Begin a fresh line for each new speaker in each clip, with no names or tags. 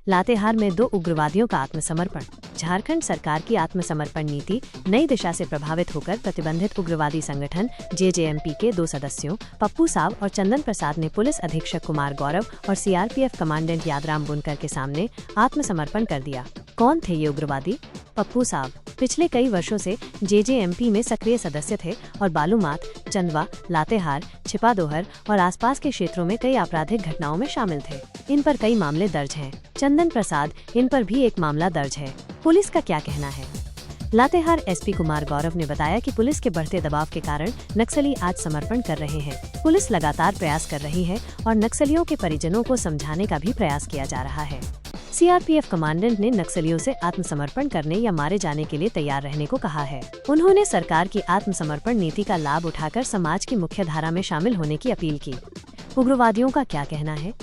लातेहार में 2 उग्रवादियों का आत्मसमर्पण। झारखंड सरकार की आत्मसमर्पण नीति नई दिशा से प्रभावित होकर प्रतिबंधित उग्रवादी संगठन जेजेएमपी के 2 सदस्यों पप्पू साव और चंदन प्रसाद ने पुलिस अधीक्षक कुमार गौरव और सीआरपीएफ कमांडेंट यादराम बुनकर के सामने आत्मसमर्पण कर दिया। कौन थे ये उग्रवादी? पप्पू साव पिछले कई वर्षों से जेजेएमपी में सक्रिय सदस्य थे और बालूमाथ, चंदवा, लातेहार, छिपादोहर और आसपास के क्षेत्रों में कई आपराधिक घटनाओं में शामिल थे। इन पर कई मामले दर्ज हैं। चंदन प्रसाद, इन पर भी एक मामला दर्ज है। पुलिस का क्या कहना है? लातेहार एसपी कुमार गौरव ने बताया कि पुलिस के बढ़ते दबाव के कारण नक्सली आज समर्पण कर रहे हैं। पुलिस लगातार प्रयास कर रही है और नक्सलियों के परिजनों को समझाने का भी प्रयास किया जा रहा है। सीआरपीएफ कमांडेंट ने नक्सलियों से आत्मसमर्पण करने या मारे जाने के लिए तैयार रहने को कहा है। उन्होंने सरकार की आत्मसमर्पण नीति का लाभ उठाकर समाज की मुख्य धारा में शामिल होने की अपील की। उग्रवादियों का क्या कहना है?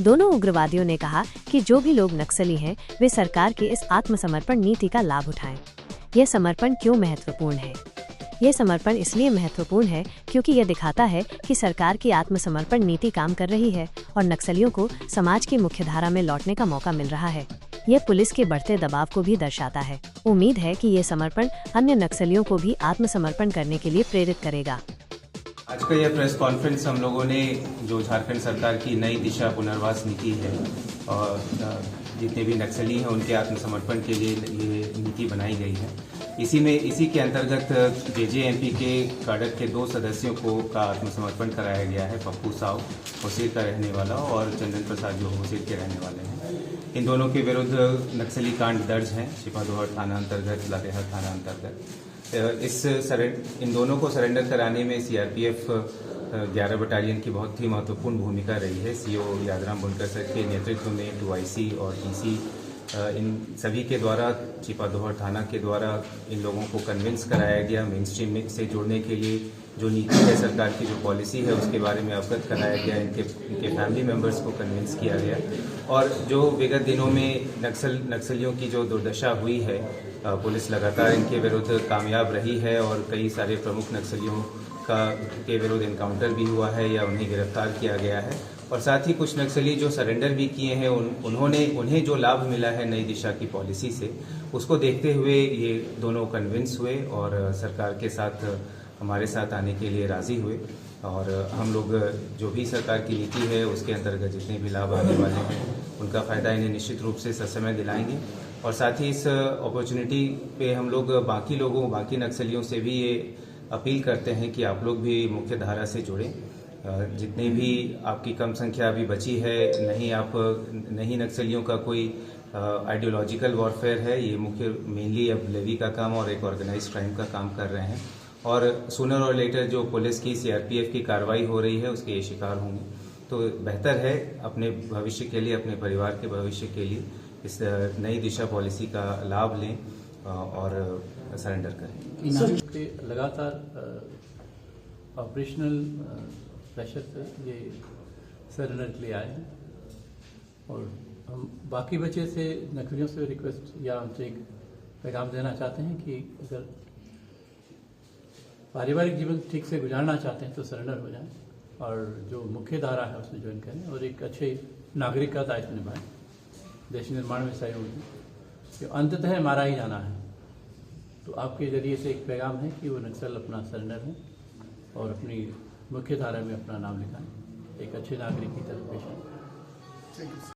दोनों उग्रवादियों ने कहा कि जो भी लोग नक्सली हैं, वे सरकार की इस आत्मसमर्पण नीति का लाभ उठाएं। यह समर्पण क्यों महत्वपूर्ण है? यह समर्पण इसलिए महत्वपूर्ण है क्योंकि यह दिखाता है कि सरकार की आत्मसमर्पण नीति काम कर रही है और नक्सलियों को समाज की मुख्यधारा में लौटने का मौका मिल रहा है। यह पुलिस के बढ़ते दबाव को भी दर्शाता है। उम्मीद है कि यह समर्पण अन्य नक्सलियों को भी आत्मसमर्पण करने के लिए प्रेरित करेगा।
आज का यह प्रेस कॉन्फ्रेंस हम लोगों ने जो झारखंड सरकार की नई दिशा पुनर्वास नीति है और जितने भी नक्सली हैं उनके आत्मसमर्पण के लिए ये नीति बनाई गई है। इसी के अंतर्गत जेजेएमपी के कैडर के 2 सदस्यों का आत्मसमर्पण कराया गया है। पप्पू साव होसेर का रहने वाला और चंदन प्रसाद जो होसेर के रहने वाले हैं। इन दोनों के विरुद्ध नक्सली कांड दर्ज हैं छिपादोहर थाना अंतर्गत, लातेहार थाना अंतर्गत। इन दोनों को सरेंडर कराने में सीआरपीएफ 11 बटालियन की बहुत ही महत्वपूर्ण भूमिका रही है। सीओ यादराम बुनकर सर के नेतृत्व में 2IC और टीसी इन सभी के द्वारा छिपादोहर थाना के द्वारा इन लोगों को कन्विंस कराया गया। मेन स्ट्रीम से जुड़ने के लिए जो नीति है, सरकार की जो पॉलिसी है, उसके बारे में अवगत कराया गया। इनके फैमिली मेंबर्स को कन्विंस किया गया और जो विगत दिनों में नक्सलियों की जो दुर्दशा हुई है, पुलिस लगातार इनके विरुद्ध कामयाब रही है और कई सारे प्रमुख नक्सलियों के विरुद्ध एनकाउंटर भी हुआ है या उन्हें गिरफ्तार किया गया है। और साथ ही कुछ नक्सली जो सरेंडर भी किए हैं, उन्हें जो लाभ मिला है नई दिशा की पॉलिसी से, उसको देखते हुए ये दोनों कन्विंस हुए और सरकार के साथ हमारे साथ आने के लिए राजी हुए। और हम लोग जो भी सरकार की नीति है उसके अंतर्गत जितने भी लाभ आने वाले हैं उनका फ़ायदा इन्हें निश्चित रूप से ससमय दिलाएंगे। और साथ ही इस अपॉर्चुनिटी पे हम लोग बाकी नक्सलियों से भी ये अपील करते हैं कि आप लोग भी मुख्य धारा से जुड़ें। जितने भी आपकी कम संख्या अभी बची है, नहीं नक्सलियों का कोई आइडियोलॉजिकल वॉरफेयर है, ये मेनली अब लेवी का काम और एक ऑर्गेनाइज्ड क्राइम का काम कर रहे हैं और सूनर और लेटर जो पुलिस की सीआरपीएफ की कार्रवाई हो रही है उसके ये शिकार होंगे। तो बेहतर है अपने भविष्य के लिए, अपने परिवार के भविष्य के लिए इस नई दिशा पॉलिसी का लाभ लें और सरेंडर करें।
लगातार ऑपरेशनल प्रेशर से ये सरेंडर के लिए आए हैं और हम बाकी बचे से नक्सलियों से रिक्वेस्ट या उनसे एक पैगाम देना चाहते हैं कि अगर पारिवारिक जीवन ठीक से गुजारना चाहते हैं तो सरेंडर हो जाएं और जो मुख्य धारा है उसमें ज्वाइन करें और एक अच्छे नागरिक का दायित्व निभाएं। देश निर्माण में सहयोग दें। अंततः मारा ही जाना है, तो आपके जरिए से एक पैगाम है कि वो नक्सल अपना सरेंडर है और अपनी मुख्य धारा में अपना नाम लिखाएं, एक अच्छे नागरिक की तरफ पेश आएं।